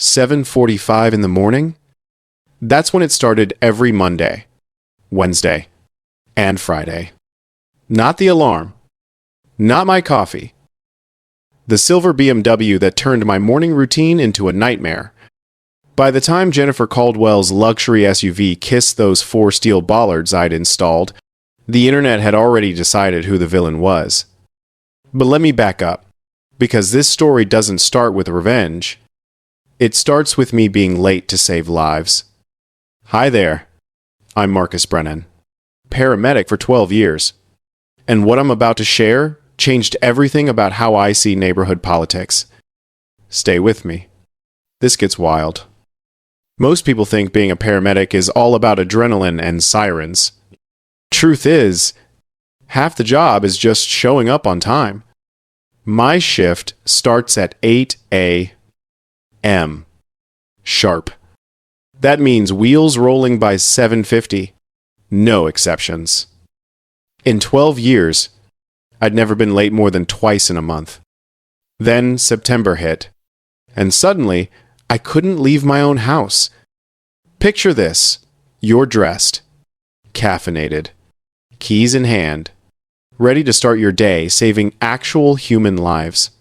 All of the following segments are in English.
7:45 in the morning? That's when it started every Monday, Wednesday, and Friday. Not the alarm. Not my coffee. The silver BMW that turned my morning routine into a nightmare. By the time Jennifer Caldwell's luxury SUV kissed those 4 steel bollards I'd installed, the internet had already decided who the villain was. But let me back up, because this story doesn't start with revenge. It starts with me being late to save lives. Hi there. I'm Marcus Brennan, paramedic for 12 years. And what I'm about to share changed everything about how I see neighborhood politics. Stay with me. This gets wild. Most people think being a paramedic is all about adrenaline and sirens. Truth is, half the job is just showing up on time. My shift starts at 8 a.m. sharp. That means wheels rolling by 7:50. No exceptions. In 12 years, I'd never been late more than twice in a month. Then September hit, and suddenly, I couldn't leave my own house. Picture this. You're dressed, caffeinated, keys in hand, ready to start your day saving actual human lives.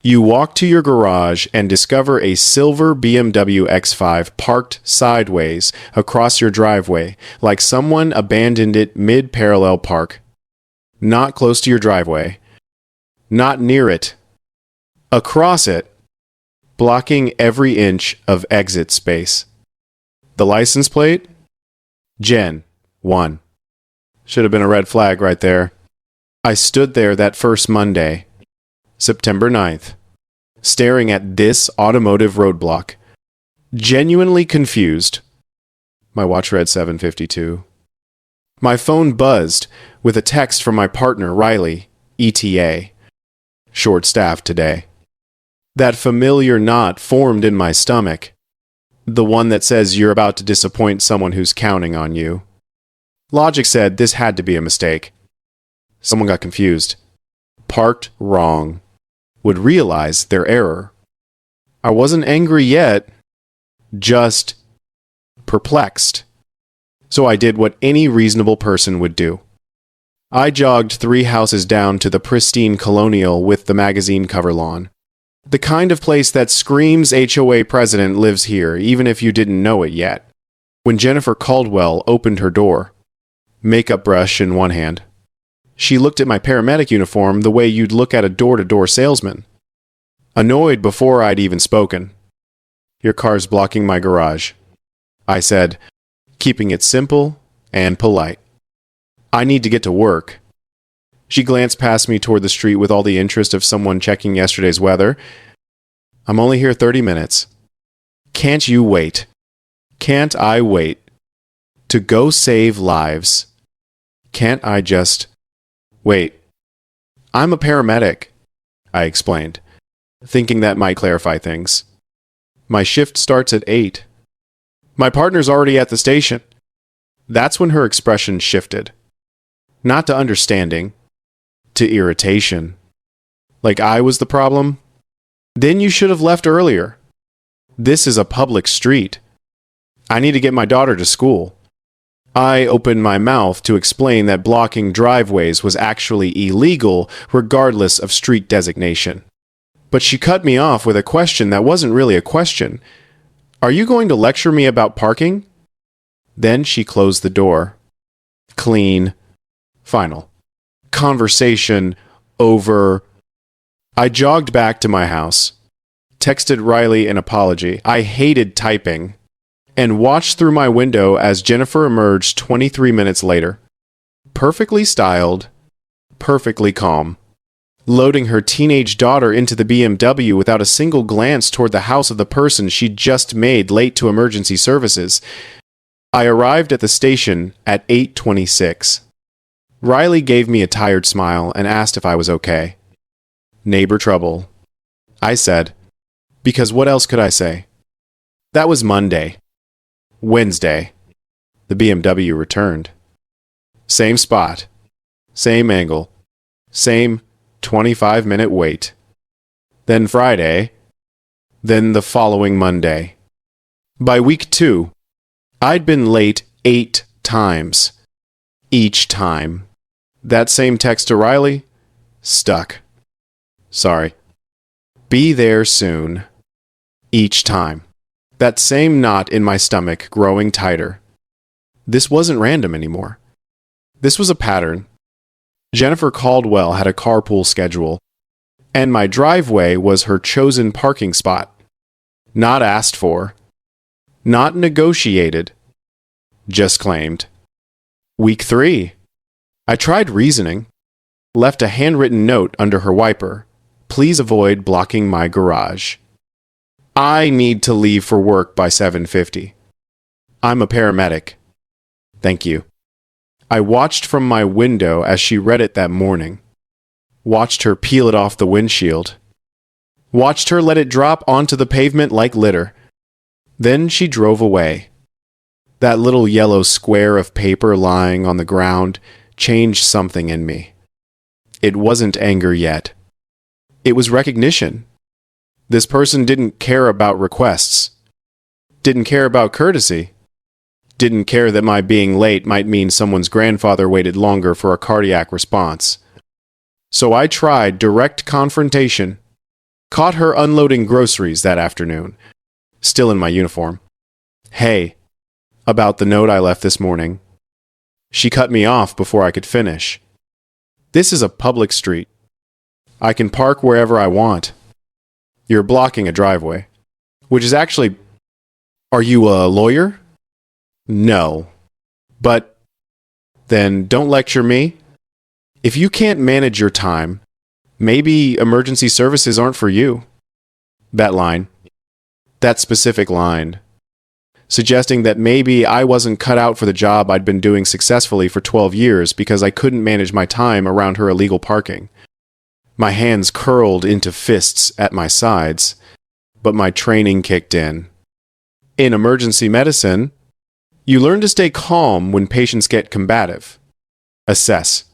You walk to your garage and discover a silver BMW X5 parked sideways across your driveway, like someone abandoned it mid-parallel park. Not close to your driveway. Not near it. Across it, blocking every inch of exit space. The license plate? Gen 1. Should have been a red flag right there. I stood there that first Monday, September 9th, staring at this automotive roadblock, genuinely confused. My watch read 7:52. My phone buzzed with a text from my partner, Riley, ETA. Short-staffed today. That familiar knot formed in my stomach. The one that says you're about to disappoint someone who's counting on you. Logic said this had to be a mistake. Someone got confused. Parked wrong. Would realize their error. I wasn't angry yet. Just perplexed. So I did what any reasonable person would do. I jogged 3 houses down to the pristine Colonial with the magazine cover lawn. The kind of place that screams HOA president lives here, even if you didn't know it yet. When Jennifer Caldwell opened her door, makeup brush in one hand, she looked at my paramedic uniform the way you'd look at a door-to-door salesman. Annoyed before I'd even spoken. Your car's blocking my garage, I said, keeping it simple and polite. I need to get to work. She glanced past me toward the street with all the interest of someone checking yesterday's weather. I'm only here 30 minutes. Can't you wait? Can't I wait? To go save lives. Can't I just wait? I'm a paramedic, I explained, thinking that might clarify things. My shift starts at 8. My partner's already at the station. That's when her expression shifted. Not to understanding, to irritation. Like I was the problem? Then you should have left earlier. This is a public street. I need to get my daughter to school. I opened my mouth to explain that blocking driveways was actually illegal regardless of street designation. But she cut me off with a question that wasn't really a question. Are you going to lecture me about parking? Then she closed the door. Clean. Final. Conversation over. I jogged back to my house, texted Riley an apology. I hated typing, and watched through my window as Jennifer emerged 23 minutes later. Perfectly styled, perfectly calm, loading her teenage daughter into the BMW without a single glance toward the house of the person she'd just made late to emergency services. I arrived at the station at 8:26. Riley gave me a tired smile and asked if I was okay. Neighbor trouble, I said, because what else could I say? That was Monday. Wednesday, the BMW returned. Same spot, same angle, same 25-minute wait. Then Friday, then the following Monday. By week 2, I'd been late 8 times. Each time. That same text to Riley? Stuck. Sorry. Be there soon. Each time. That same knot in my stomach growing tighter. This wasn't random anymore. This was a pattern. Jennifer Caldwell had a carpool schedule, and my driveway was her chosen parking spot. Not asked for. Not negotiated. Just claimed. Week 3. I tried reasoning. Left a handwritten note under her wiper. Please avoid blocking my garage. I need to leave for work by 7:50. I'm a paramedic. Thank you. I watched from my window as she read it that morning. Watched her peel it off the windshield. Watched her let it drop onto the pavement like litter. Then she drove away. That little yellow square of paper lying on the ground changed something in me. It wasn't anger yet. It was recognition. This person didn't care about requests. Didn't care about courtesy. Didn't care that my being late might mean someone's grandfather waited longer for a cardiac response. So I tried direct confrontation. Caught her unloading groceries that afternoon. Still in my uniform. Hey, about the note I left this morning. She cut me off before I could finish. This is a public street. I can park wherever I want. You're blocking a driveway. Which is actually... Are you a lawyer? No. But... Then don't lecture me. If you can't manage your time, maybe emergency services aren't for you. That line. That specific line. Suggesting that maybe I wasn't cut out for the job I'd been doing successfully for 12 years because I couldn't manage my time around her illegal parking. My hands curled into fists at my sides, but my training kicked in. In emergency medicine, you learn to stay calm when patients get combative. Assess.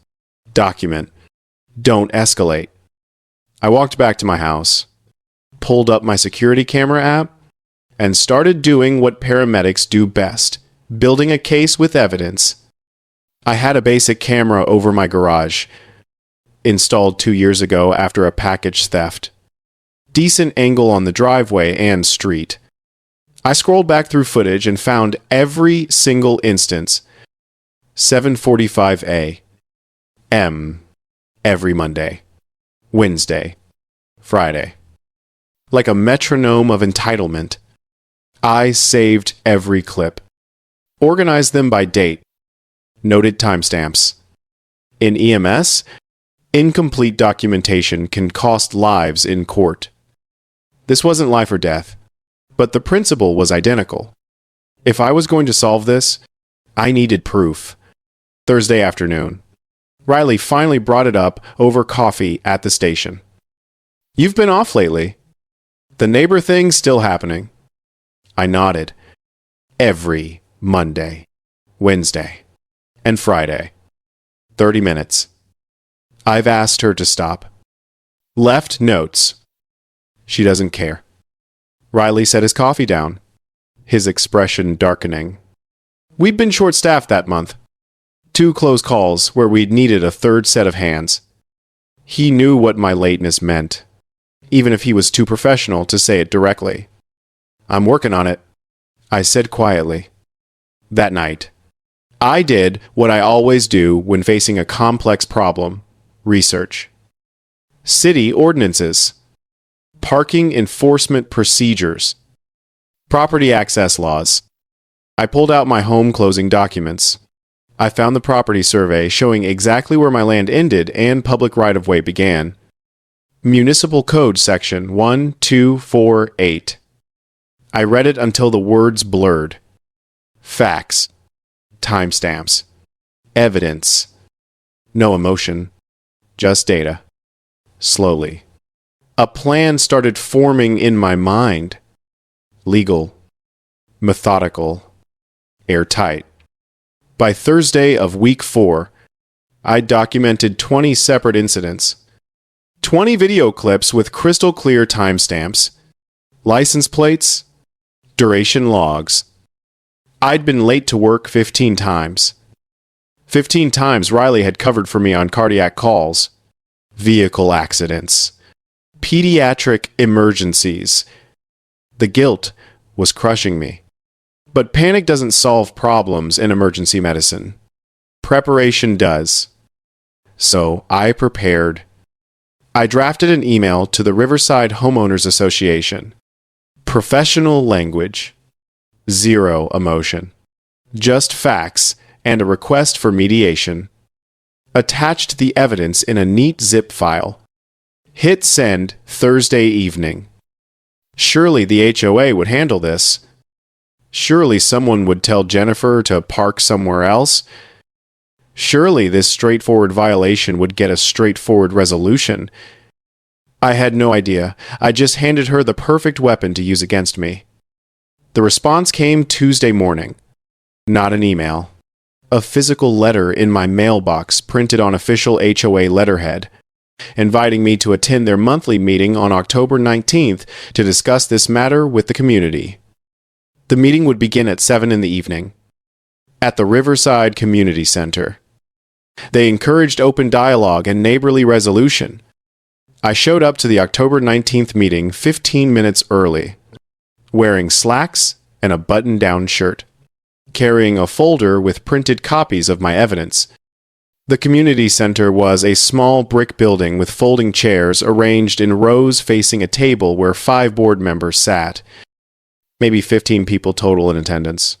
Document. Don't escalate. I walked back to my house, pulled up my security camera app, and started doing what paramedics do best, building a case with evidence. I had a basic camera over my garage, installed 2 years ago after a package theft. Decent angle on the driveway and street. I scrolled back through footage and found every single instance. 7:45 a.m. every Monday, Wednesday, Friday. Like a metronome of entitlement. I saved every clip. Organized them by date. Noted timestamps. In EMS, incomplete documentation can cost lives in court. This wasn't life or death, but the principle was identical. If I was going to solve this, I needed proof. Thursday afternoon. Riley finally brought it up over coffee at the station. You've been off lately. The neighbor thing's still happening. I nodded. Every Monday, Wednesday, and Friday. 30 minutes. I've asked her to stop. Left notes. She doesn't care. Riley set his coffee down, his expression darkening. We'd been short-staffed that month. 2 close calls where we'd needed a third set of hands. He knew what my lateness meant, even if he was too professional to say it directly. I'm working on it, I said quietly. That night, I did what I always do when facing a complex problem: research. City ordinances. Parking enforcement procedures. Property access laws. I pulled out my home closing documents. I found the property survey showing exactly where my land ended and public right-of-way began. Municipal Code Section 1248. I read it until the words blurred. Facts. Timestamps. Evidence. No emotion. Just data. Slowly. A plan started forming in my mind. Legal. Methodical. Airtight. By Thursday of week 4, I documented 20 separate incidents. 20 video clips with crystal clear timestamps. license plates, duration logs. I'd been late to work 15 times. 15 times Riley had covered for me on cardiac calls, vehicle accidents, pediatric emergencies. The guilt was crushing me. But panic doesn't solve problems in emergency medicine. Preparation does. So I prepared. I drafted an email to the Riverside Homeowners Association. Professional language. Zero emotion. Just facts and a request for mediation. Attached the evidence in a neat zip file. Hit send Thursday evening. Surely the HOA would handle this. Surely someone would tell Jennifer to park somewhere else. Surely this straightforward violation would get a straightforward resolution. I had no idea. I just handed her the perfect weapon to use against me. The response came Tuesday morning. Not an email. A physical letter in my mailbox printed on official HOA letterhead, inviting me to attend their monthly meeting on October 19th to discuss this matter with the community. The meeting would begin at 7 in the evening, at the Riverside Community Center. They encouraged open dialogue and neighborly resolution. I showed up to the October 19th meeting 15 minutes early, wearing slacks and a button-down shirt, carrying a folder with printed copies of my evidence. The community center was a small brick building with folding chairs arranged in rows facing a table where 5 board members sat. Maybe 15 people total in attendance.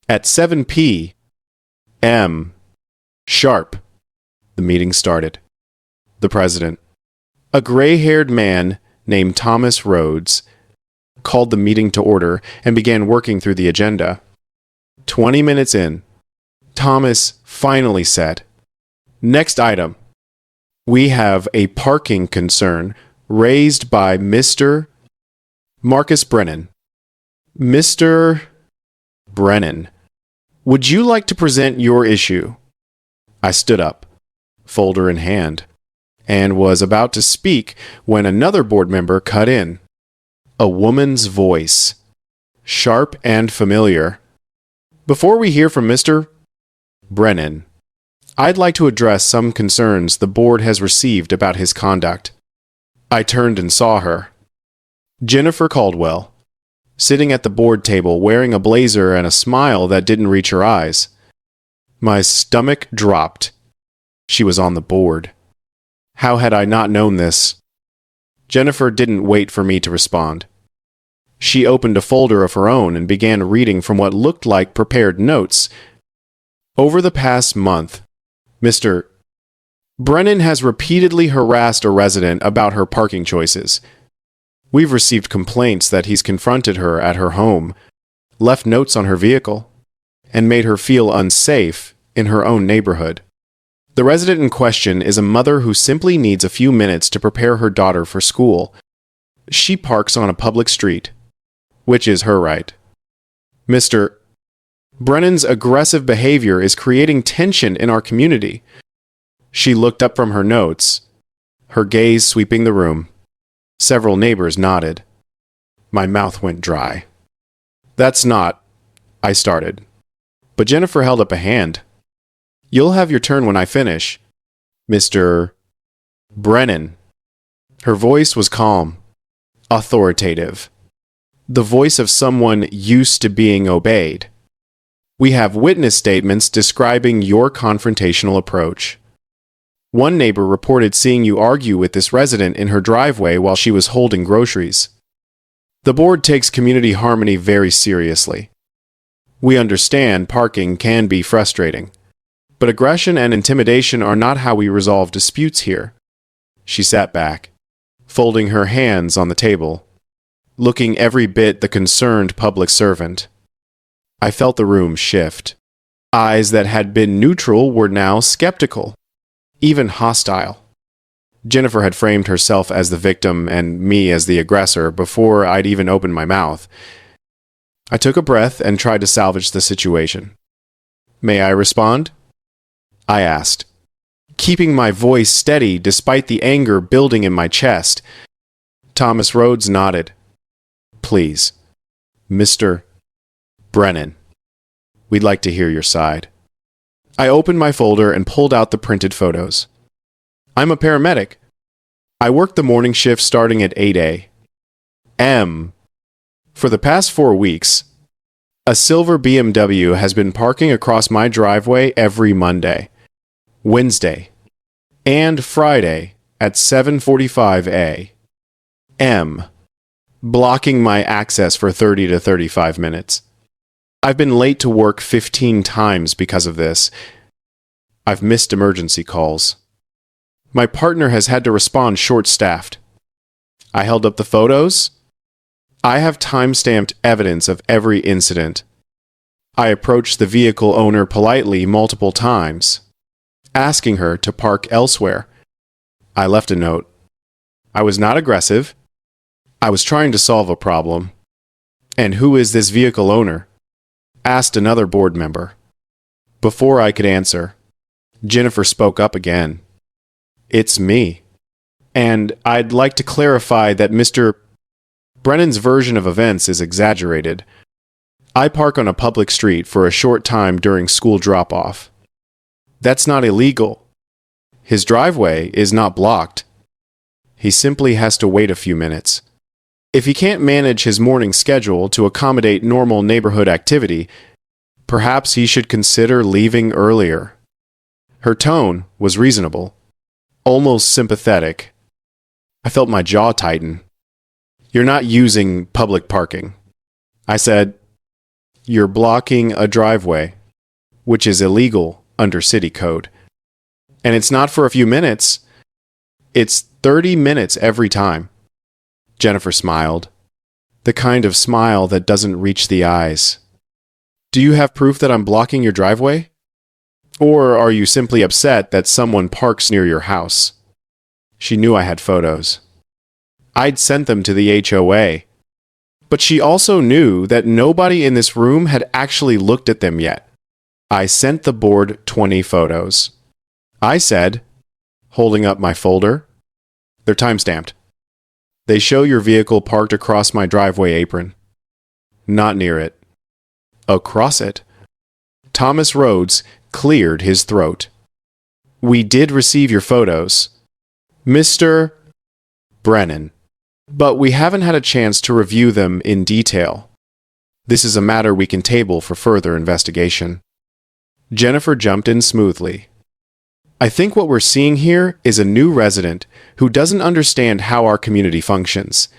At 7 p.m. sharp, the meeting started. The president, a gray-haired man named Thomas Rhodes, called the meeting to order and began working through the agenda. 20 minutes in, Thomas finally said, "Next item. We have a parking concern raised by Mr. Marcus Brennan. Mr. Brennan, would you like to present your issue?" I stood up, folder in hand, and was about to speak when another board member cut in. A woman's voice, sharp and familiar. "Before we hear from Mr. Brennan, I'd like to address some concerns the board has received about his conduct." I turned and saw her. Jennifer Caldwell, sitting at the board table wearing a blazer and a smile that didn't reach her eyes. My stomach dropped. She was on the board. How had I not known this? Jennifer didn't wait for me to respond. She opened a folder of her own and began reading from what looked like prepared notes. Over the past month, Mr. Brennan has repeatedly harassed a resident about her parking choices. We've received complaints that he's confronted her at her home, left notes on her vehicle, and made her feel unsafe in her own neighborhood. The resident in question is a mother who simply needs a few minutes to prepare her daughter for school. She parks on a public street, which is her right. Mr. Brennan's aggressive behavior is creating tension in our community. She looked up from her notes, her gaze sweeping the room. Several neighbors nodded. My mouth went dry. "That's not," I started. But Jennifer held up a hand. "You'll have your turn when I finish. Mr. Brennan." Her voice was calm, authoritative. The voice of someone used to being obeyed. "We have witness statements describing your confrontational approach. One neighbor reported seeing you argue with this resident in her driveway while she was holding groceries. The board takes community harmony very seriously. We understand parking can be frustrating, but aggression and intimidation are not how we resolve disputes here." She sat back, folding her hands on the table, looking every bit the concerned public servant. I felt the room shift. Eyes that had been neutral were now skeptical, even hostile. Jennifer had framed herself as the victim and me as the aggressor before I'd even opened my mouth. I took a breath and tried to salvage the situation. "May I respond?" I asked, keeping my voice steady despite the anger building in my chest. Thomas Rhodes nodded. Please, Mr. Brennan, we'd like to hear your side. I opened my folder and pulled out the printed photos. I'm a paramedic. I work the morning shift starting at 8 a.m. For the past 4 weeks, a silver BMW has been parking across my driveway every Monday, Wednesday, and Friday at 7:45 a.m., blocking my access for 30 to 35 minutes. I've been late to work 15 times because of this. I've missed emergency calls. My partner has had to respond short-staffed. I held up the photos. I have time-stamped evidence of every incident. I approached the vehicle owner politely multiple times, asking her to park elsewhere. I left a note. I was not aggressive. I was trying to solve a problem. And who is this vehicle owner? Asked another board member. Before I could answer, Jennifer spoke up again. It's me. And I'd like to clarify that Mr. Brennan's version of events is exaggerated. I park on a public street for a short time during school drop-off. That's not illegal. His driveway is not blocked. He simply has to wait a few minutes. If he can't manage his morning schedule to accommodate normal neighborhood activity, perhaps he should consider leaving earlier. Her tone was reasonable, almost sympathetic. I felt my jaw tighten. You're not using public parking. I said, you're blocking a driveway, which is illegal under city code. And it's not for a few minutes. It's 30 minutes every time. Jennifer smiled, the kind of smile that doesn't reach the eyes. Do you have proof that I'm blocking your driveway? Or are you simply upset that someone parks near your house? She knew I had photos. I'd sent them to the HOA. But she also knew that nobody in this room had actually looked at them yet. I sent the board 20 photos. I said, holding up my folder, they're time-stamped. They show your vehicle parked across my driveway apron. Not near it. Across it. Thomas Rhodes cleared his throat. We did receive your photos, Mr. Brennan, but we haven't had a chance to review them in detail. This is a matter we can table for further investigation. Jennifer jumped in smoothly. I think what we're seeing here is a new resident who doesn't understand how our community functions.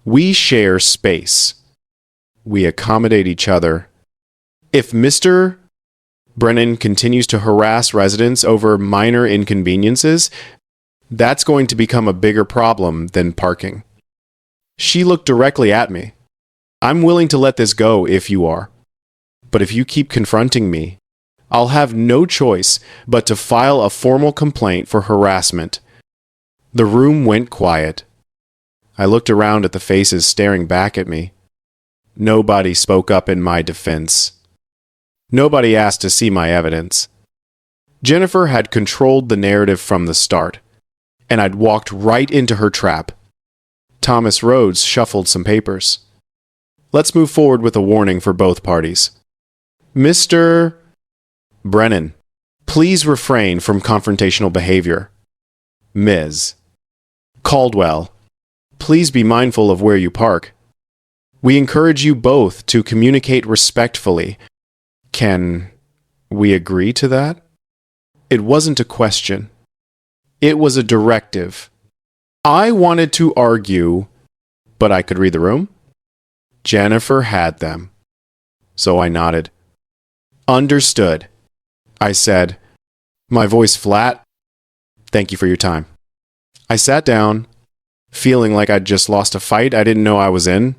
We share space. We accommodate each other. If Mr. Brennan continues to harass residents over minor inconveniences, that's going to become a bigger problem than parking. She looked directly at me. I'm willing to let this go if you are. But if you keep confronting me, I'll have no choice but to file a formal complaint for harassment. The room went quiet. I looked around at the faces staring back at me. Nobody spoke up in my defense. Nobody asked to see my evidence. Jennifer had controlled the narrative from the start, and I'd walked right into her trap. Thomas Rhodes shuffled some papers. Let's move forward with a warning for both parties. Mr. Brennan, please refrain from confrontational behavior. Ms. Caldwell, please be mindful of where you park. We encourage you both to communicate respectfully. Can we agree to that? It wasn't a question. It was a directive. I wanted to argue, but I could read the room. Jennifer had them. So I nodded. Understood. I said, my voice flat. Thank you for your time. I sat down, feeling like I'd just lost a fight I didn't know I was in.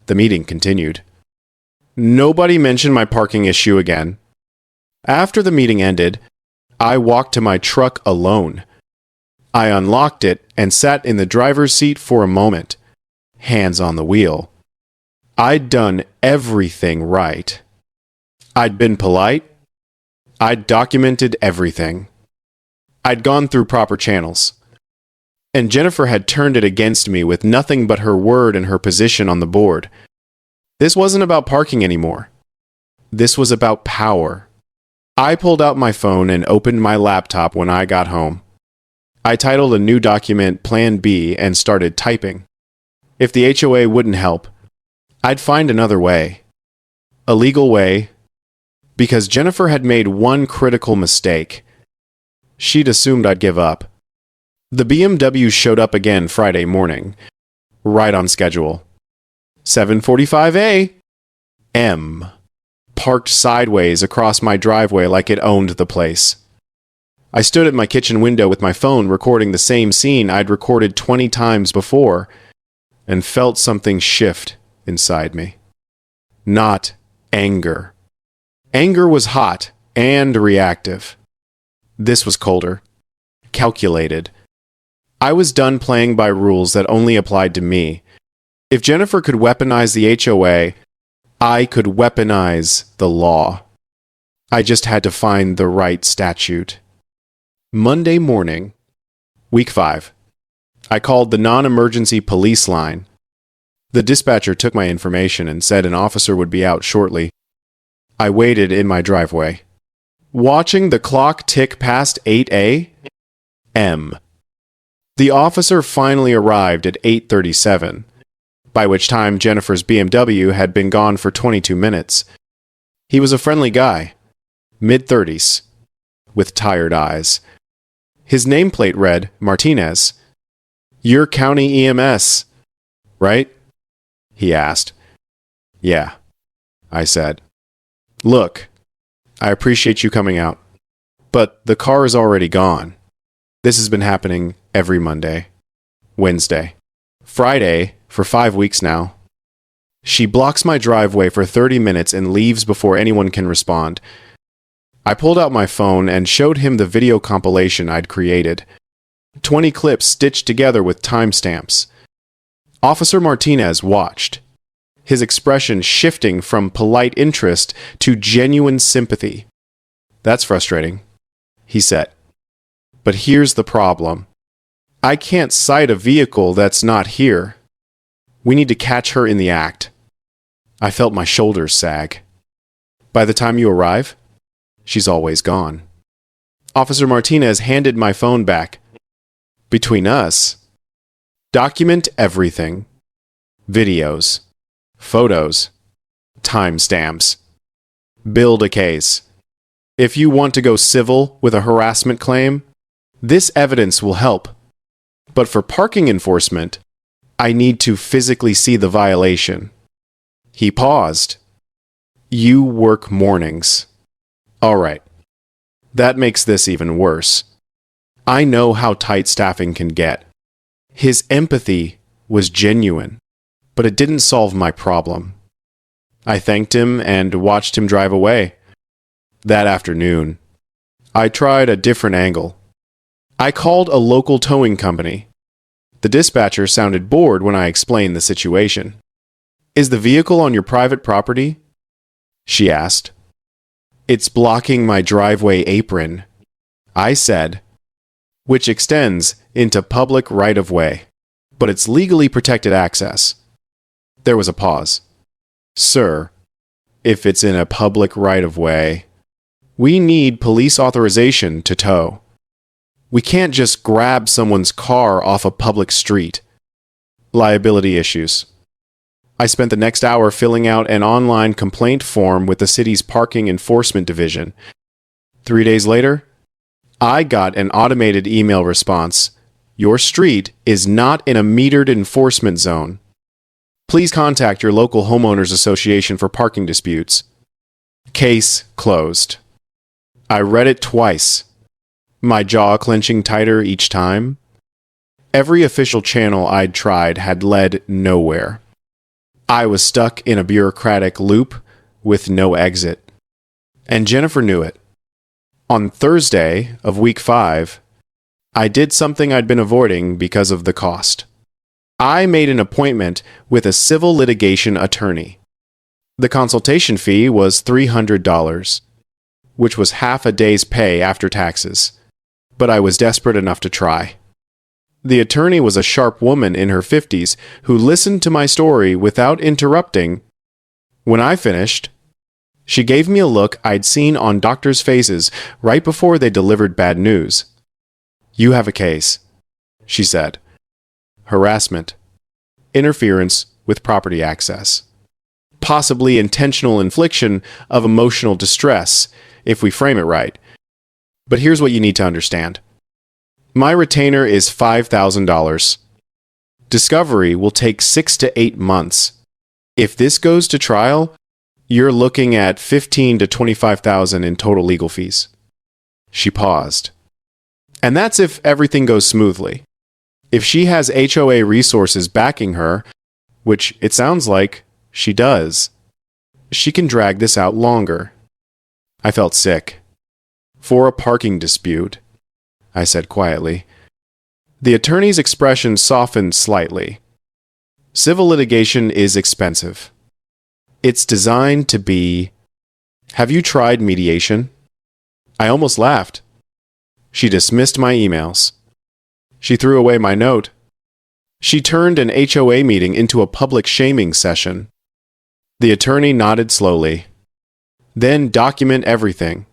The meeting continued. Nobody mentioned my parking issue again. After the meeting ended, I walked to my truck alone. I unlocked it and sat in the driver's seat for a moment, hands on the wheel. I'd done everything right. I'd been polite. I'd documented everything. I'd gone through proper channels. And Jennifer had turned it against me with nothing but her word and her position on the board. This wasn't about parking anymore. This was about power. I pulled out my phone and opened my laptop when I got home. I titled a new document Plan B and started typing. If the HOA wouldn't help, I'd find another way. A legal way, because Jennifer had made one critical mistake. She'd assumed I'd give up. The BMW showed up again Friday morning, right on schedule. 7:45 a.m. Parked sideways across my driveway like it owned the place. I stood at my kitchen window with my phone recording the same scene I'd recorded 20 times before, and felt something shift inside me. Not anger. Anger was hot and reactive. This was colder, calculated. I was done playing by rules that only applied to me. If Jennifer could weaponize the HOA, I could weaponize the law. I just had to find the right statute. Monday morning, week 5. I called the non-emergency police line. The dispatcher took my information and said an officer would be out shortly. I waited in my driveway, watching the clock tick past 8 a.m. The officer finally arrived at 8:37, by which time Jennifer's BMW had been gone for 22 minutes. He was a friendly guy, mid-30s, with tired eyes. His nameplate read, Martinez. "You're county EMS, right?" he asked. "Yeah," I said. "Look, I appreciate you coming out, but the car is already gone. This has been happening every Monday, Wednesday, Friday for 5 weeks now. She blocks my driveway for 30 minutes and leaves before anyone can respond." I pulled out my phone and showed him the video compilation I'd created. 20 clips stitched together with timestamps. Officer Martinez watched, his expression shifting from polite interest to genuine sympathy. "That's frustrating," he said. "But here's the problem. I can't cite a vehicle that's not here. We need to catch her in the act." I felt my shoulders sag. "By the time you arrive, she's always gone." Officer Martinez handed my phone back. "Between us, document everything. Videos, photos, timestamps. Build a case. If you want to go civil with a harassment claim, this evidence will help. But for parking enforcement, I need to physically see the violation." He paused. "You work mornings." "All right. That makes this even worse. I know how tight staffing can get." His empathy was genuine, but it didn't solve my problem. I thanked him and watched him drive away. That afternoon, I tried a different angle. I called a local towing company. The dispatcher sounded bored when I explained the situation. "Is the vehicle on your private property?" she asked. "It's blocking my driveway apron," I said, "which extends into public right-of-way, but it's legally protected access." There was a pause. "Sir, if it's in a public right-of-way, we need police authorization to tow. We can't just grab someone's car off a public street." Liability issues. I spent the next hour filling out an online complaint form with the city's parking enforcement division. 3 days later, I got an automated email response. "Your street is not in a metered enforcement zone. Please contact your local homeowners association for parking disputes." Case closed. I read it twice, my jaw clenching tighter each time. Every official channel I'd tried had led nowhere. I was stuck in a bureaucratic loop with no exit. And Jennifer knew it. On Thursday of week 5, I did something I'd been avoiding because of the cost. I made an appointment with a civil litigation attorney. The consultation fee was $300, which was half a day's pay after taxes, but I was desperate enough to try. The attorney was a sharp woman in her 50s who listened to my story without interrupting. When I finished, she gave me a look I'd seen on doctors' faces right before they delivered bad news. "You have a case," she said. "Harassment. Interference with property access. Possibly intentional infliction of emotional distress, if we frame it right. But here's what you need to understand. My retainer is $5,000. Discovery will take 6 to 8 months. If this goes to trial, you're looking at $15,000 to $25,000 in total legal fees." She paused. And that's if everything goes smoothly. If she has HOA resources backing her, which it sounds like she does, she can drag this out longer. I felt sick. "For a parking dispute," I said quietly. The attorney's expression softened slightly. "Civil litigation is expensive. It's designed to be... Have you tried mediation?" I almost laughed. She dismissed my emails. She threw away my note. She turned an HOA meeting into a public shaming session. The attorney nodded slowly. "Then document everything.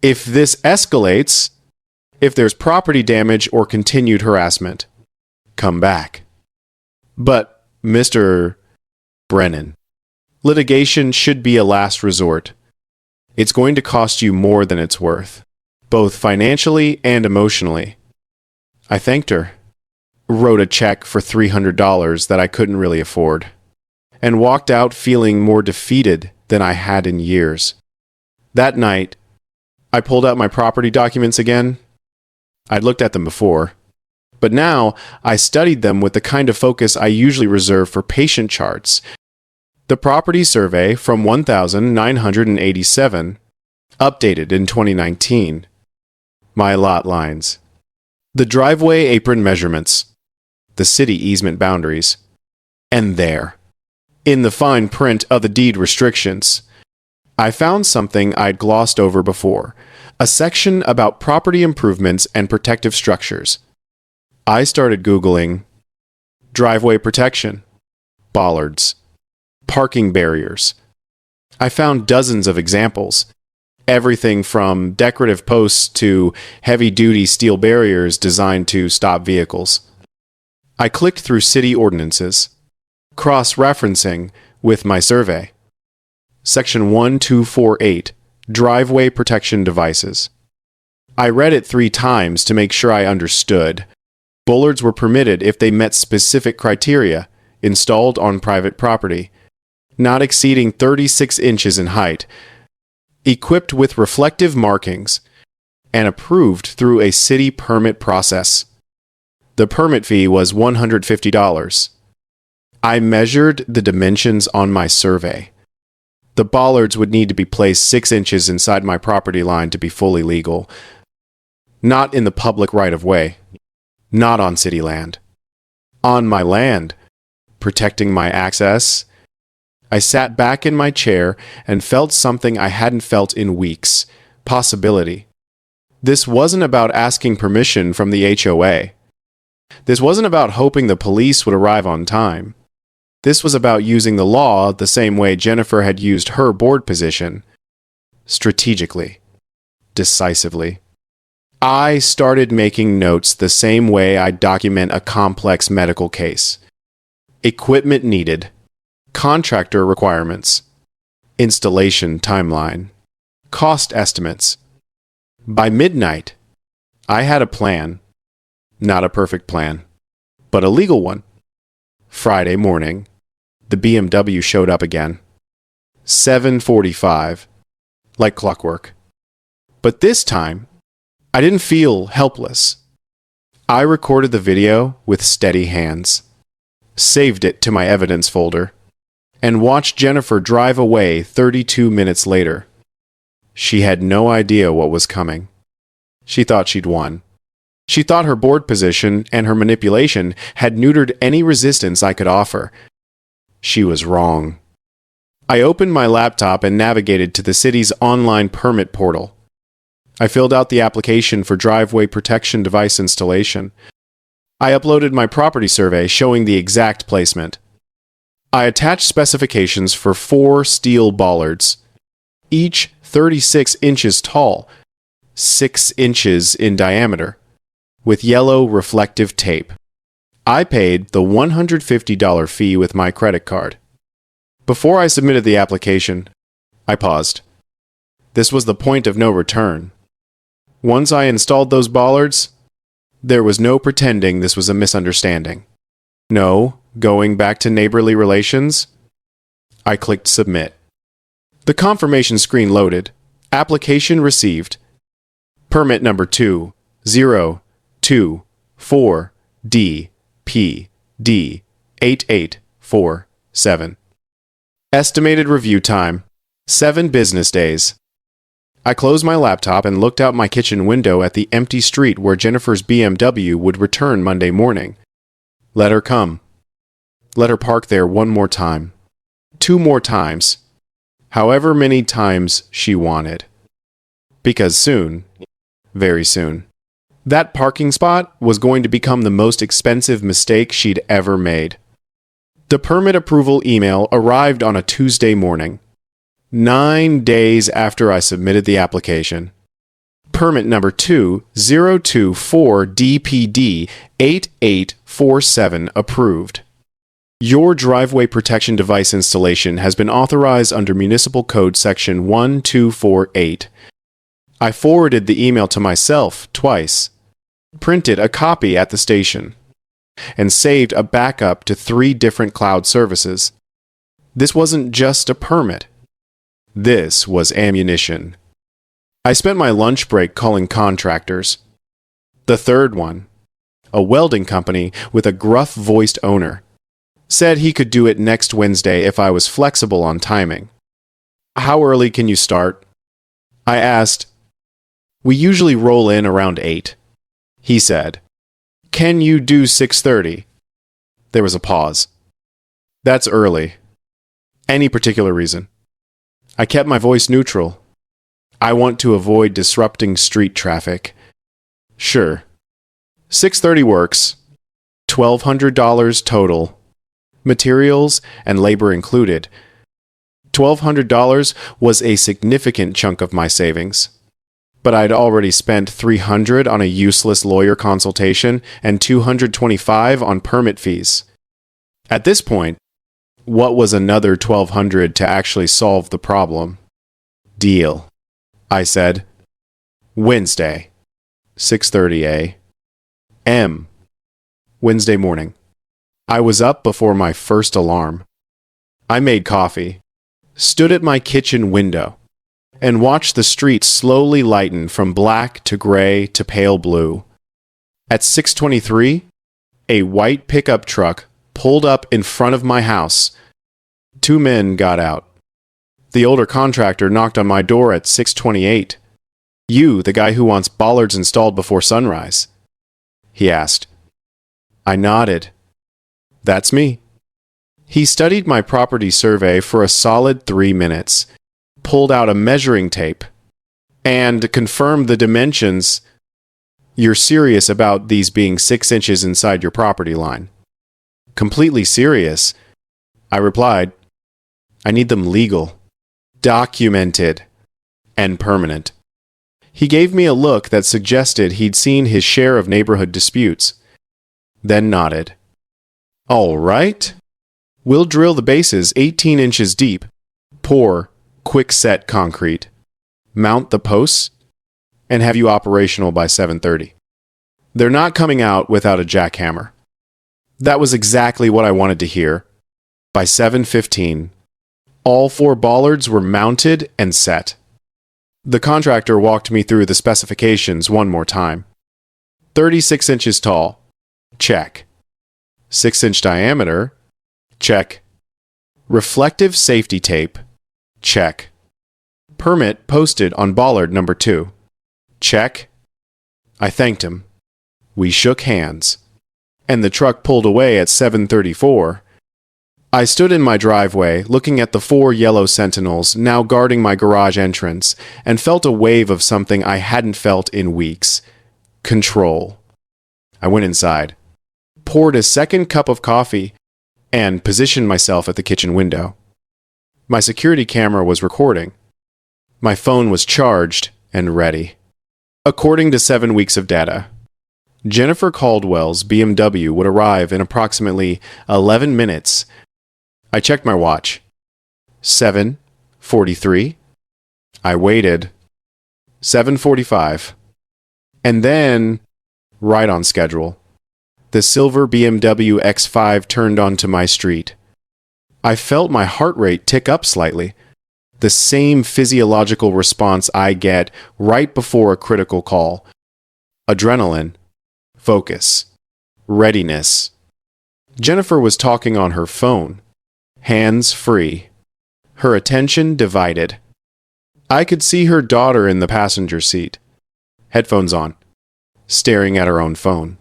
If this escalates, if there's property damage or continued harassment, come back." "But, Mr. Brennan, litigation should be a last resort. It's going to cost you more than it's worth, both financially and emotionally." I thanked her, wrote a check for $300 that I couldn't really afford, and walked out feeling more defeated than I had in years. That night, I pulled out my property documents again. I'd looked at them before, but now I studied them with the kind of focus I usually reserve for patient charts. The property survey from 1987, updated in 2019. My lot lines. The driveway apron measurements. The city easement boundaries. And there, in the fine print of the deed restrictions, I found something I'd glossed over before, a section about property improvements and protective structures. I started Googling driveway protection, bollards, parking barriers. I found dozens of examples, everything from decorative posts to heavy-duty steel barriers designed to stop vehicles. I clicked through city ordinances, cross-referencing with my survey. Section 1248, Driveway Protection Devices. I read it 3 times to make sure I understood. Bollards were permitted if they met specific criteria, installed on private property, not exceeding 36 inches in height, equipped with reflective markings, and approved through a city permit process. The permit fee was $150. I measured the dimensions on my survey. The bollards would need to be placed 6 inches inside my property line to be fully legal. Not in the public right-of-way. Not on city land. On my land, protecting my access. I sat back in my chair and felt something I hadn't felt in weeks. Possibility. This wasn't about asking permission from the HOA. This wasn't about hoping the police would arrive on time. This was about using the law the same way Jennifer had used her board position. Strategically. Decisively. I started making notes the same way I document a complex medical case. Equipment needed. Contractor requirements. Installation timeline. Cost estimates. By midnight, I had a plan. Not a perfect plan, but a legal one. Friday morning, the BMW showed up again. 7:45, like clockwork. But this time, I didn't feel helpless. I recorded the video with steady hands, saved it to my evidence folder, and watched Jennifer drive away 32 minutes later. She had no idea what was coming. She thought she'd won. She thought her board position and her manipulation had neutered any resistance I could offer. She was wrong. I opened my laptop and navigated to the city's online permit portal. I filled out the application for driveway protection device installation. I uploaded my property survey showing the exact placement. I attached specifications for 4 steel bollards, each 36 inches tall, 6 inches in diameter, with yellow reflective tape. I paid the $150 fee with my credit card. Before I submitted the application, I paused. This was the point of no return. Once I installed those bollards, there was no pretending this was a misunderstanding. No going back to neighborly relations. I clicked submit. The confirmation screen loaded. Application received. Permit number 2024DPD8847. Estimated review time, 7 business days. I closed my laptop and looked out my kitchen window at the empty street where Jennifer's BMW would return Monday morning. Let her come. Let her park there one more time. 2 more times. However many times she wanted. Because soon, very soon, that parking spot was going to become the most expensive mistake she'd ever made. The permit approval email arrived on a Tuesday morning, 9 days after I submitted the application. Permit number 2024DPD8847 approved. Your driveway protection device installation has been authorized under Municipal Code Section 1248. I forwarded the email to myself twice, printed a copy at the station, and saved a backup to 3 different cloud services. This wasn't just a permit. This was ammunition. I spent my lunch break calling contractors. The third one, a welding company with a gruff-voiced owner, said he could do it next Wednesday if I was flexible on timing. How early can you start? I asked. We usually roll in around 8. He said, Can you do 6:30? There was a pause. That's early. Any particular reason? I kept my voice neutral. I want to avoid disrupting street traffic. Sure. 6:30 works. $1,200 total. Materials and labor included. $1,200 was a significant chunk of my savings. But I'd already spent $300 on a useless lawyer consultation and $225 on permit fees. At this point, what was another $1,200 to actually solve the problem? Deal, I said. Wednesday, 6:30 a.m. Wednesday morning. I was up before my first alarm. I made coffee, stood at my kitchen window, and watched the street slowly lighten from black to gray to pale blue. At 6:23, a white pickup truck pulled up in front of my house. 2 men got out. The older contractor knocked on my door at 6:28. You, the guy who wants bollards installed before sunrise? He asked. I nodded. That's me. He studied my property survey for a solid 3 minutes, pulled out a measuring tape, and confirmed the dimensions. You're serious about these being 6 inches inside your property line? Completely serious, I replied. I need them legal, documented, and permanent. He gave me a look that suggested he'd seen his share of neighborhood disputes, then nodded. All right. We'll drill the bases 18 inches deep, pour quick-set concrete, mount the posts, and have you operational by 7:30. They're not coming out without a jackhammer. That was exactly what I wanted to hear. By 7:15, all 4 bollards were mounted and set. The contractor walked me through the specifications one more time. 36 inches tall. Check. 6-inch diameter. Check. Reflective safety tape. Check. Permit posted on bollard number 2. Check. I thanked him. We shook hands. And the truck pulled away at 7:34. I stood in my driveway, looking at the 4 yellow sentinels now guarding my garage entrance, and felt a wave of something I hadn't felt in weeks. Control. I went inside. poured a second cup of coffee, and positioned myself at the kitchen window. My security camera was recording. My phone was charged and ready. According to 7 weeks of data, Jennifer Caldwell's BMW would arrive in approximately 11 minutes. I checked my watch. 7:43. I waited. 7:45. And then, right on schedule, the silver BMW X5 turned onto my street. I felt my heart rate tick up slightly, the same physiological response I get right before a critical call. Adrenaline, focus, readiness. Jennifer was talking on her phone, hands free, her attention divided. I could see her daughter in the passenger seat, headphones on, staring at her own phone.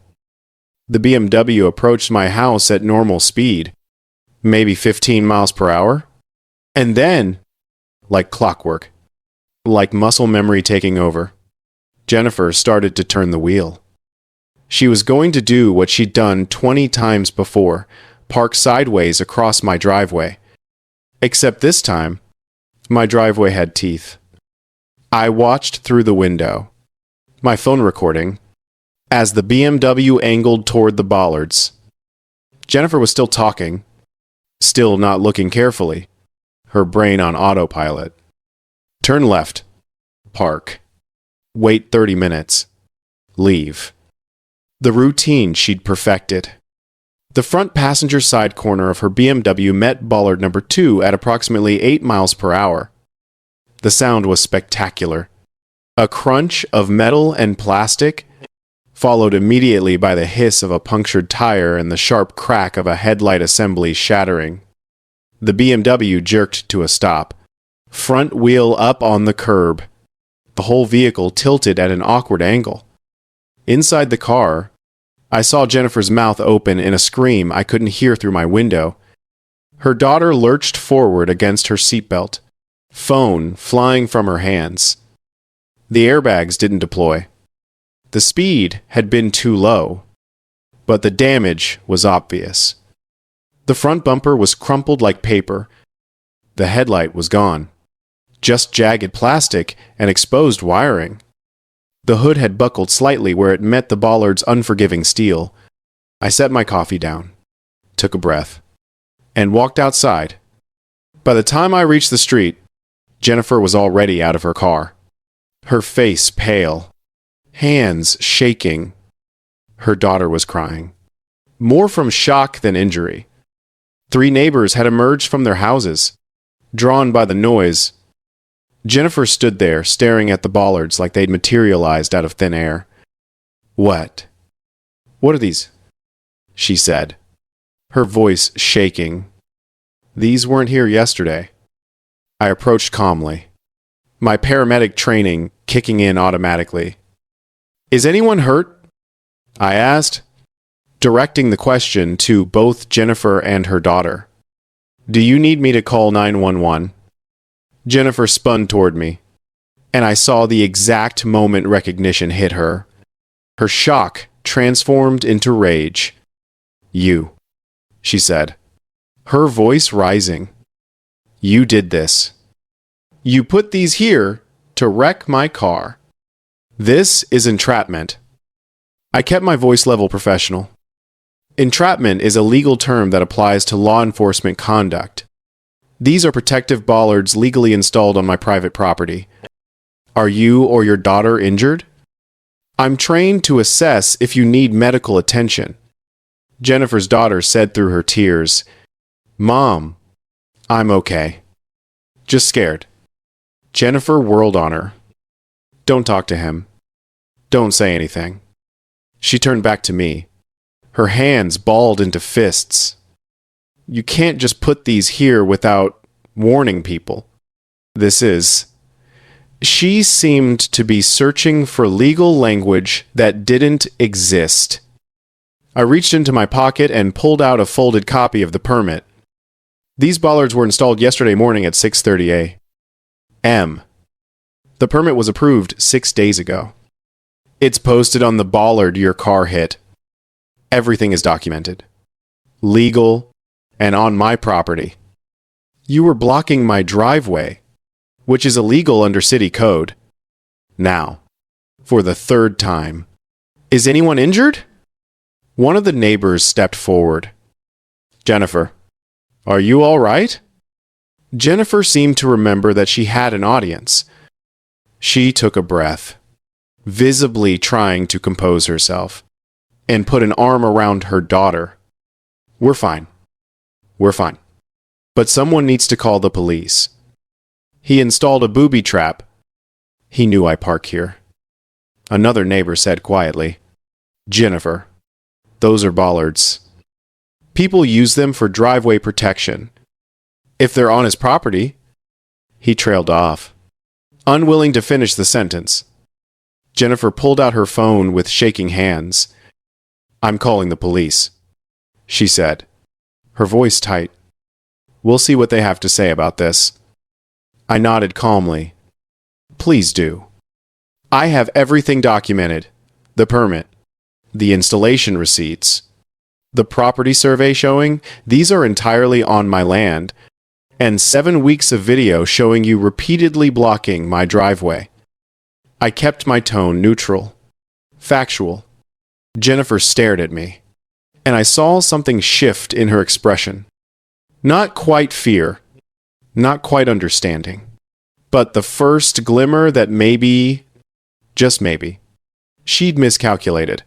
The BMW approached my house at normal speed, maybe 15 miles per hour. And then, like clockwork, like muscle memory taking over, Jennifer started to turn the wheel. She was going to do what she'd done 20 times before, park sideways across my driveway. Except this time, my driveway had teeth. I watched through the window, my phone recording, as the BMW angled toward the bollards. Jennifer was still talking, still not looking carefully, her brain on autopilot. Turn left. Park. Wait 30 minutes. Leave. The routine she'd perfected. The front passenger side corner of her BMW met bollard number 2 at approximately 8 miles per hour. The sound was spectacular. A crunch of metal and plastic, followed immediately by the hiss of a punctured tire and the sharp crack of a headlight assembly shattering. The BMW jerked to a stop, front wheel up on the curb. The whole vehicle tilted at an awkward angle. Inside the car, I saw Jennifer's mouth open in a scream I couldn't hear through my window. Her daughter lurched forward against her seatbelt, phone flying from her hands. The airbags didn't deploy. The speed had been too low, but the damage was obvious. The front bumper was crumpled like paper. The headlight was gone. Just jagged plastic and exposed wiring. The hood had buckled slightly where it met the bollard's unforgiving steel. I set my coffee down, took a breath, and walked outside. By the time I reached the street, Jennifer was already out of her car. Her face pale, hands shaking. Her daughter was crying, more from shock than injury. 3 neighbors had emerged from their houses, drawn by the noise. Jennifer stood there, staring at the bollards like they'd materialized out of thin air. What are these?" she said, her voice shaking. "These weren't here yesterday." I approached calmly, my paramedic training kicking in automatically. "Is anyone hurt?" I asked, directing the question to both Jennifer and her daughter. "Do you need me to call 911? Jennifer spun toward me, and I saw the exact moment recognition hit her. Her shock transformed into rage. "You," she said, her voice rising. "You did this. You put these here to wreck my car. This is entrapment." I kept my voice level professional. Entrapment is a legal term that applies to law enforcement conduct. These are protective bollards legally installed on my private property. Are you or your daughter injured? I'm trained to assess if you need medical attention. Jennifer's daughter said through her tears, "Mom, I'm okay. Just scared." Jennifer whirled on her. "Don't talk to him. Don't say anything." She turned back to me, her hands balled into fists. "You can't just put these here without warning people. This is..." She seemed to be searching for legal language that didn't exist. I reached into my pocket and pulled out a folded copy of the permit. "These bollards were installed yesterday morning at 6:30 a.m. The permit was approved 6 days ago. It's posted on the bollard your car hit." Everything is documented, legal, and on my property. You were blocking my driveway, which is illegal under city code. Now, for the third time. Is anyone injured? One of the neighbors stepped forward. Jennifer, are you all right? Jennifer seemed to remember that she had an audience. She took a breath, visibly trying to compose herself, and put an arm around her daughter. We're fine. We're fine. But someone needs to call the police. He installed a booby trap. He knew I park here. Another neighbor said quietly, Jennifer, those are bollards. People use them for driveway protection. If they're on his property. He trailed off, unwilling to finish the sentence. Jennifer pulled out her phone with shaking hands. I'm calling the police, she said, her voice tight. We'll see what they have to say about this. I nodded calmly. Please do. I have everything documented. The permit, the installation receipts, the property survey showing these are entirely on my land, and 7 weeks of video showing you repeatedly blocking my driveway. I kept my tone neutral, factual. Jennifer stared at me, and I saw something shift in her expression. Not quite fear, not quite understanding, but the first glimmer that maybe, just maybe, she'd miscalculated.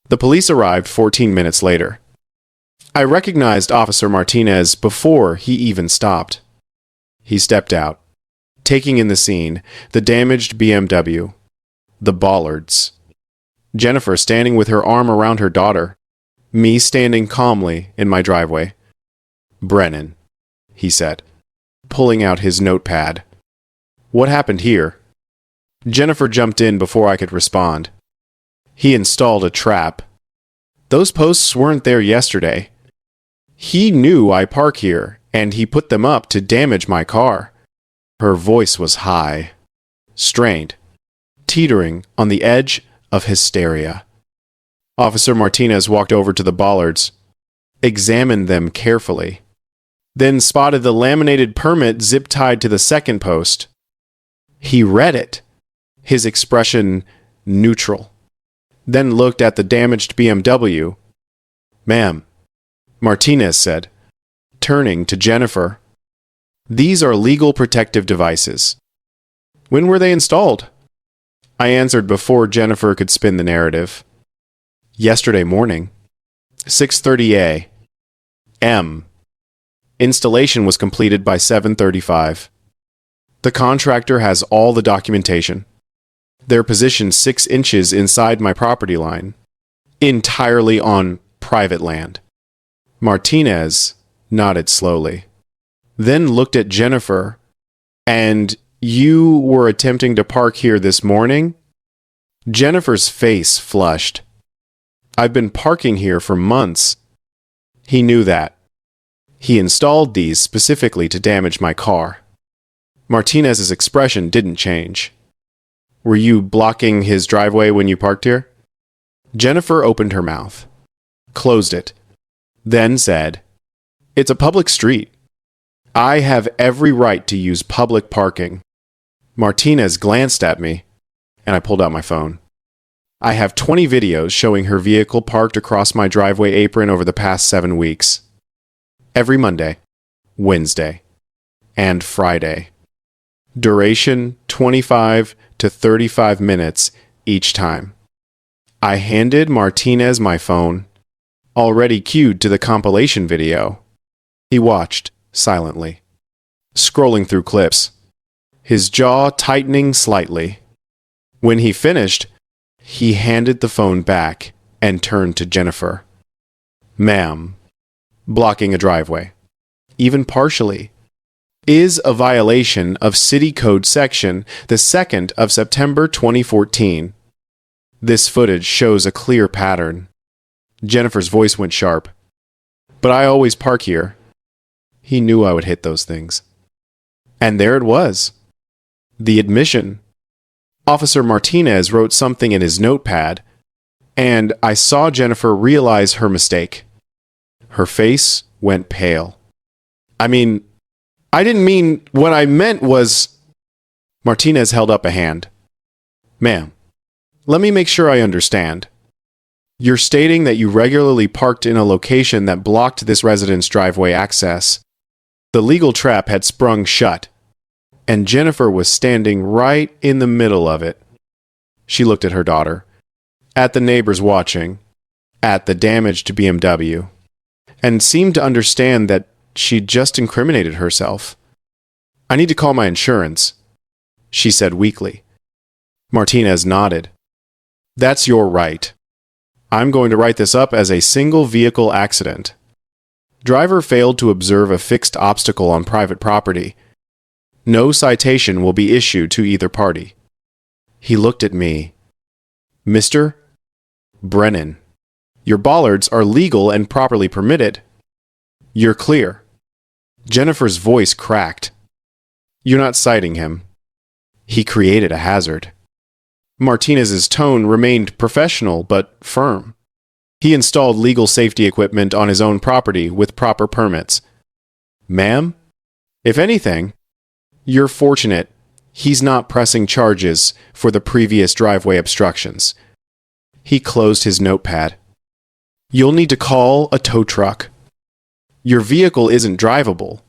The police arrived 14 minutes later. I recognized Officer Martinez before he even stopped. He stepped out, taking in the scene, the damaged BMW, the bollards, Jennifer standing with her arm around her daughter, me standing calmly in my driveway. Brennan, he said, pulling out his notepad. What happened here? Jennifer jumped in before I could respond. He installed a trap. Those posts weren't there yesterday. He knew I park here, and he put them up to damage my car. Her voice was high, strained, teetering on the edge of hysteria. Officer Martinez walked over to the bollards, examined them carefully, then spotted the laminated permit zip-tied to the second post. He read it, his expression neutral, then looked at the damaged BMW. Ma'am, Martinez said, turning to Jennifer. These are legal protective devices. When were they installed? I answered before Jennifer could spin the narrative. Yesterday morning, 6:30 a.m. Installation was completed by 7:35. The contractor has all the documentation. They're positioned 6 inches inside my property line, entirely on private land. Martinez nodded slowly, then looked at Jennifer. And you were attempting to park here this morning? Jennifer's face flushed. I've been parking here for months. He knew that. He installed these specifically to damage my car. Martinez's expression didn't change. Were you blocking his driveway when you parked here? Jennifer opened her mouth, closed it, then said, It's a public street. I have every right to use public parking. Martinez glanced at me, and I pulled out my phone. I have 20 videos showing her vehicle parked across my driveway apron over the past 7 weeks. Every Monday, Wednesday, and Friday. Duration 25 to 35 minutes each time. I handed Martinez my phone, already queued to the compilation video. He watched silently, scrolling through clips, his jaw tightening slightly. When he finished, he handed the phone back and turned to Jennifer. Ma'am, blocking a driveway, even partially, is a violation of City Code Section the 2nd of September 2014. This footage shows a clear pattern. Jennifer's voice went sharp. But I always park here. He knew I would hit those things. And there it was. The admission. Officer Martinez wrote something in his notepad, and I saw Jennifer realize her mistake. Her face went pale. I mean, I didn't mean, what I meant was... Martinez held up a hand. Ma'am, let me make sure I understand. You're stating that you regularly parked in a location that blocked this resident's driveway access. The legal trap had sprung shut, and Jennifer was standing right in the middle of it. She looked at her daughter, at the neighbors watching, at the damaged BMW, and seemed to understand that she'd just incriminated herself. I need to call my insurance, she said weakly. Martinez nodded. That's your right. I'm going to write this up as a single vehicle accident. Driver failed to observe a fixed obstacle on private property. No citation will be issued to either party. He looked at me. Mr. Brennan, your bollards are legal and properly permitted. You're clear. Jennifer's voice cracked. You're not citing him. He created a hazard. Martinez's tone remained professional but firm. He installed legal safety equipment on his own property with proper permits. Ma'am, if anything, you're fortunate he's not pressing charges for the previous driveway obstructions. He closed his notepad. You'll need to call a tow truck. Your vehicle isn't drivable.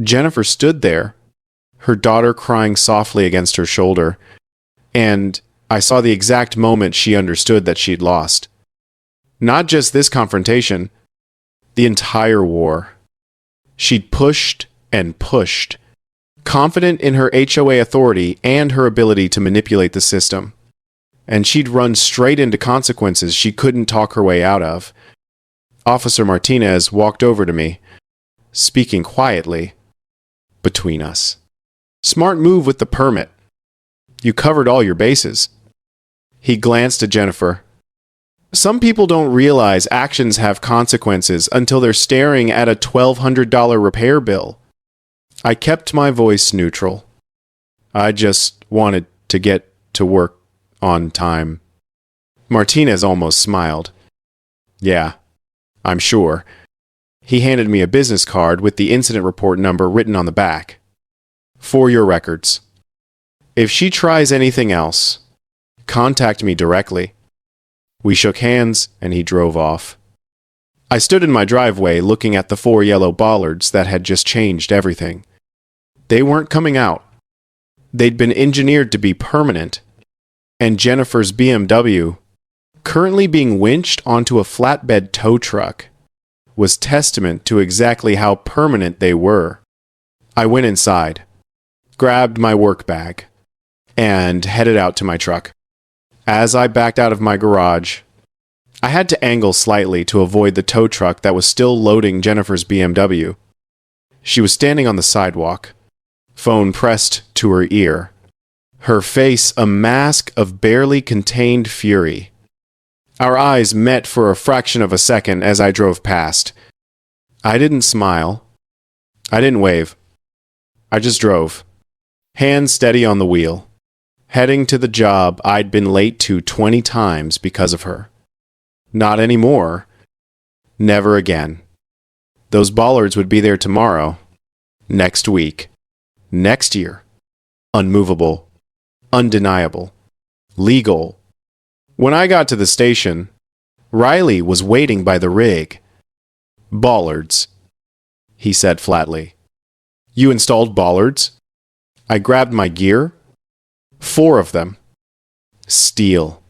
Jennifer stood there, her daughter crying softly against her shoulder, and I saw the exact moment she understood that she'd lost. Not just this confrontation, the entire war. She'd pushed and pushed, confident in her HOA authority and her ability to manipulate the system. And she'd run straight into consequences she couldn't talk her way out of. Officer Martinez walked over to me, speaking quietly. Between us. Smart move with the permit. You covered all your bases. He glanced at Jennifer. Some people don't realize actions have consequences until they're staring at a $1,200 repair bill. I kept my voice neutral. I just wanted to get to work on time. Martinez almost smiled. Yeah, I'm sure. He handed me a business card with the incident report number written on the back. For your records. If she tries anything else, contact me directly. We shook hands, and he drove off. I stood in my driveway looking at the 4 yellow bollards that had just changed everything. They weren't coming out. They'd been engineered to be permanent. And Jennifer's BMW, currently being winched onto a flatbed tow truck, was testament to exactly how permanent they were. I went inside, grabbed my work bag, and headed out to my truck. As I backed out of my garage, I had to angle slightly to avoid the tow truck that was still loading Jennifer's BMW. She was standing on the sidewalk, phone pressed to her ear, her face a mask of barely contained fury. Our eyes met for a fraction of a second as I drove past. I didn't smile. I didn't wave. I just drove, hands steady on the wheel, heading to the job I'd been late to 20 times because of her. Not anymore. Never again. Those bollards would be there tomorrow, next week, next year. Unmovable, undeniable, legal. When I got to the station, Riley was waiting by the rig. Bollards, he said flatly. You installed bollards? I grabbed my gear. 4 of them. Steel.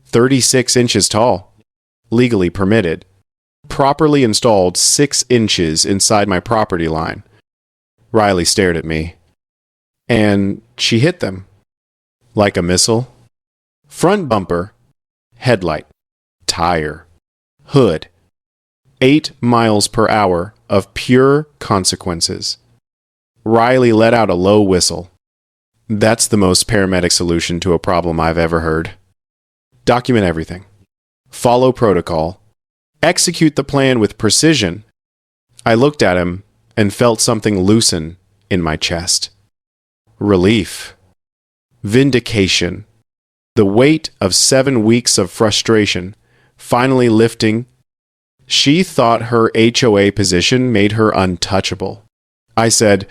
36 inches tall. Legally permitted. Properly installed 6 inches inside my property line. Riley stared at me. And she hit them. Like a missile. Front bumper. Headlight. Tire. Hood. 8 miles per hour of pure consequences. Riley let out a low whistle. That's the most paramedic solution to a problem I've ever heard. Document everything. Follow protocol. Execute the plan with precision. I looked at him and felt something loosen in my chest. Relief. Vindication. The weight of 7 weeks of frustration finally lifting. She thought her HOA position made her untouchable. I said,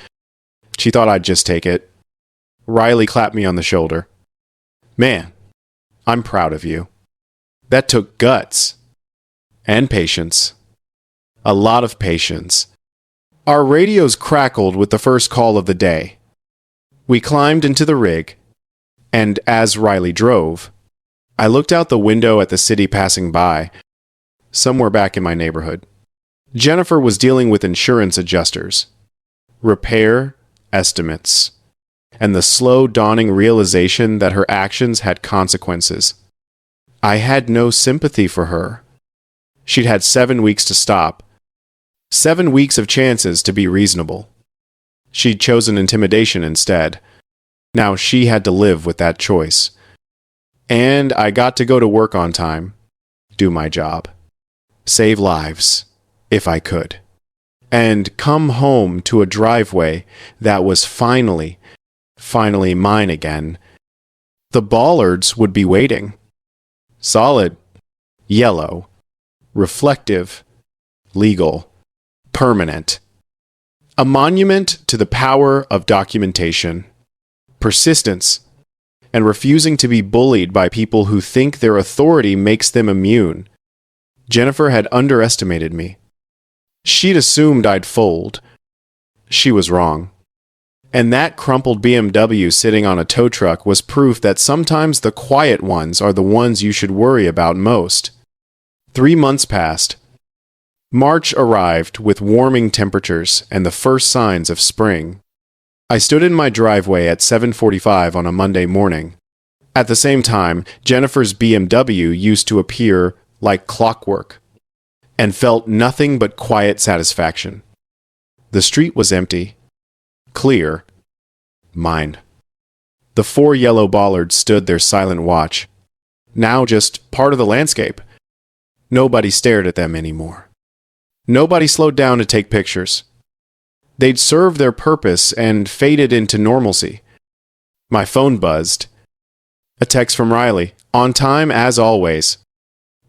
she thought I'd just take it. Riley clapped me on the shoulder. Man, I'm proud of you. That took guts. And patience. A lot of patience. Our radios crackled with the first call of the day. We climbed into the rig, and as Riley drove, I looked out the window at the city passing by, somewhere back in my neighborhood. Jennifer was dealing with insurance adjusters, repair estimates, and the slow dawning realization that her actions had consequences. I had no sympathy for her. She'd had 7 weeks to stop, 7 weeks of chances to be reasonable. She'd chosen intimidation instead. Now she had to live with that choice. And I got to go to work on time, do my job, save lives, if I could, and come home to a driveway that was finally mine again. The bollards would be waiting. Solid, yellow, reflective, legal, permanent. A monument to the power of documentation, persistence, and refusing to be bullied by people who think their authority makes them immune. Jennifer had underestimated me. She'd assumed I'd fold. She was wrong. And that crumpled BMW sitting on a tow truck was proof that sometimes the quiet ones are the ones you should worry about most. 3 months passed. March arrived with warming temperatures and the first signs of spring. I stood in my driveway at 7:45 on a Monday morning. At the same time, Jennifer's BMW used to appear like clockwork, and felt nothing but quiet satisfaction. The street was empty, clear, mine. The 4 yellow bollards stood their silent watch, now just part of the landscape. Nobody stared at them anymore. Nobody slowed down to take pictures. They'd served their purpose and faded into normalcy. My phone buzzed. A text from Riley, on time as always.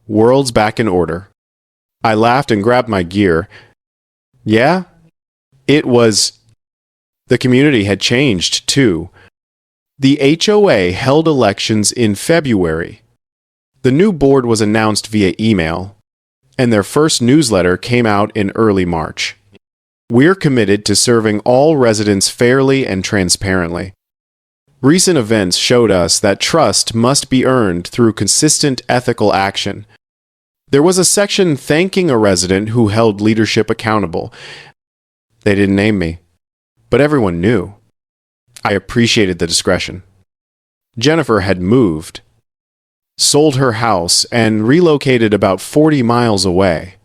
World's back in order. I laughed and grabbed my gear. Yeah? It was. The community had changed, too. The HOA held elections in February. The new board was announced via email, and their first newsletter came out in early March. We're committed to serving all residents fairly and transparently. Recent events showed us that trust must be earned through consistent ethical action. There was a section thanking a resident who held leadership accountable. They didn't name me, but everyone knew. I appreciated the discretion. Jennifer had moved, sold her house, and relocated about 40 miles away.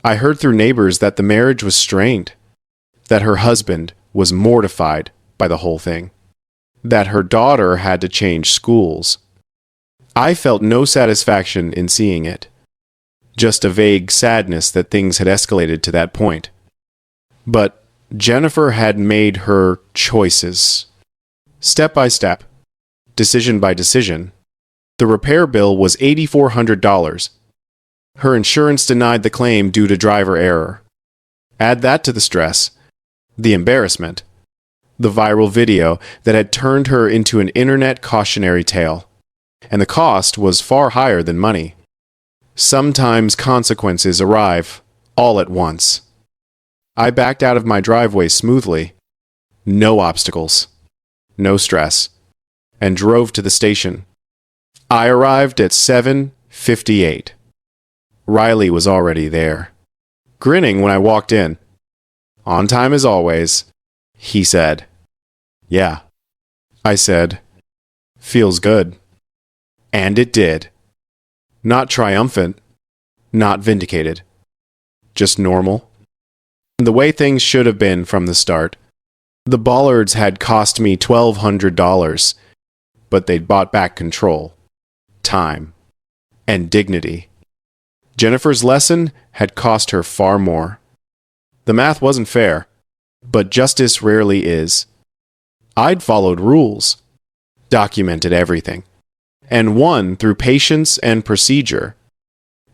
I heard through neighbors that the marriage was strained, that her husband was mortified by the whole thing, that her daughter had to change schools. I felt no satisfaction in seeing it, just a vague sadness that things had escalated to that point. But Jennifer had made her choices. Step by step, decision by decision. The repair bill was $8,400. Her insurance denied the claim due to driver error. Add that to the stress, the embarrassment, the viral video that had turned her into an internet cautionary tale. And the cost was far higher than money. Sometimes consequences arrive all at once. I backed out of my driveway smoothly. No obstacles, no stress, and drove to the station. I arrived at 7:58. Riley was already there, grinning when I walked in. On time as always, he said. Yeah, I said. Feels good. And it did. Not triumphant, not vindicated. Just normal. The way things should have been from the start. The bollards had cost me $1,200, but they'd bought back control, time, and dignity. Jennifer's lesson had cost her far more. The math wasn't fair, but justice rarely is. I'd followed rules, documented everything, and won through patience and procedure.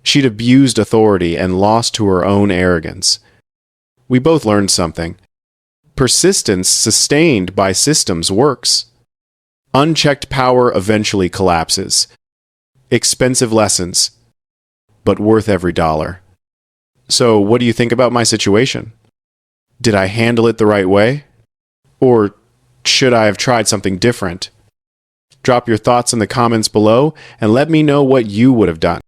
She'd abused authority and lost to her own arrogance. We both learned something. Persistence sustained by systems works. Unchecked power eventually collapses. Expensive lessons, but worth every dollar. So, what do you think about my situation? Did I handle it the right way? Or should I have tried something different? Drop your thoughts in the comments below and let me know what you would have done.